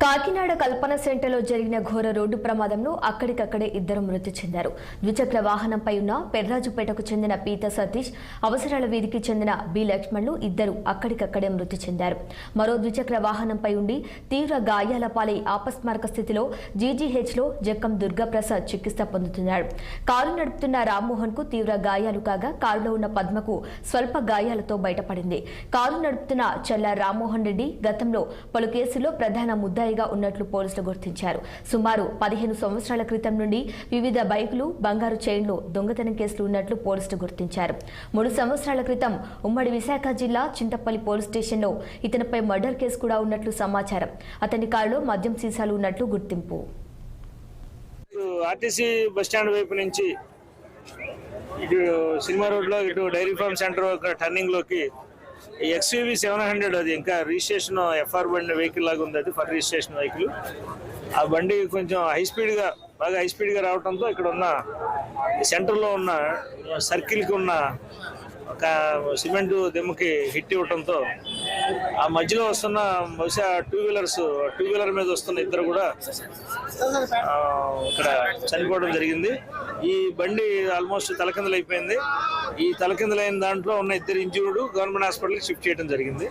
కాకినాడ కల్పన సెంటర్లో జరిగిన ఘోర రోడ్డు ప్రమాదంలో అక్కడికక్కడే ఇద్దరు మృతి చెందారు. ద్విచక్ర వాహనంపై ఉన్న పెర్రాజుపేటకు చెందిన పీత సతీష్, అవసరాల వీధికి చెందిన బి లక్ష్మణ్లు ఇద్దరు అక్కడికక్కడే మృతి చెందారు. మరో ద్విచక్ర వాహనంపై ఉండి తీవ్ర గాయాల పాలై ఆపస్మారక స్థితిలో జీజీహెచ్లో జక్కం దుర్గాప్రసాద్ చికిత్స పొందుతున్నాడు. కారు నడుపుతున్న రామ్మోహన్ కు తీవ్ర గాయాలు కాగా కారులో ఉన్న పద్మకు స్వల్ప గాయాలతో బయటపడింది. కారు నడుపుతున్న చల్ల రామ్మోహన్ రెడ్డి గతంలో పలు కేసుల్లో ప్రధాన ముద్దాయిగా ఉన్నట్లు పోలీసులు గుర్తించారు. సుమారు 15 సంవత్సరాల క్రితం నుండి వివిధ బైకులు, బంగారు చైన్లు దొంగతనం కేసులు ఉన్నట్లు పోలీసులు గుర్తించారు. 3 సంవత్సరాల క్రితం ఉమ్మడి విశాఖ జిల్లా చింతపల్లి పోలీస్ స్టేషన్లో ఇతనిపై మర్డర్ కేసు కూడా ఉన్నట్లు సమాచారం. అతని కారులో మద్యం సీసాలు ఉన్నట్లు గుర్తింపు. ఆర్టీసీ బస్టాండ్ వైపు నుంచి ఇటు సినిమా రోడ్లో ఇటు డైరీ ఫార్మ్ సెంటర్ టర్నింగ్ లోకి XUV 700 అది ఇంకా రిజిస్ట్రేషన్ FR బండి వెహికల్ లాగా ఉంది. అది ఫర్ రిజిస్ట్రేషన్ వెహికల్. ఆ బండి కొంచెం బాగా హై స్పీడ్గా రావడంతో ఇక్కడ ఉన్న సెంటర్లో ఉన్న సర్కిల్కి ఉన్న ఒక సిమెంట్ దెమ్మకి హిట్ ఇవ్వడంతో ఆ మధ్యలో వస్తున్న బహుశా టూ వీలర్ మీద వస్తున్న ఇద్దరు కూడా ఇక్కడ చనిపోవడం జరిగింది. ఈ బండి ఆల్మోస్ట్ తలకిందులు అయిపోయింది. ఈ తలకిందులైన దాంట్లో ఉన్న ఇద్దరు ఇంజూర్డ్ గవర్నమెంట్ హాస్పిటల్కి షిఫ్ట్ చేయడం జరిగింది.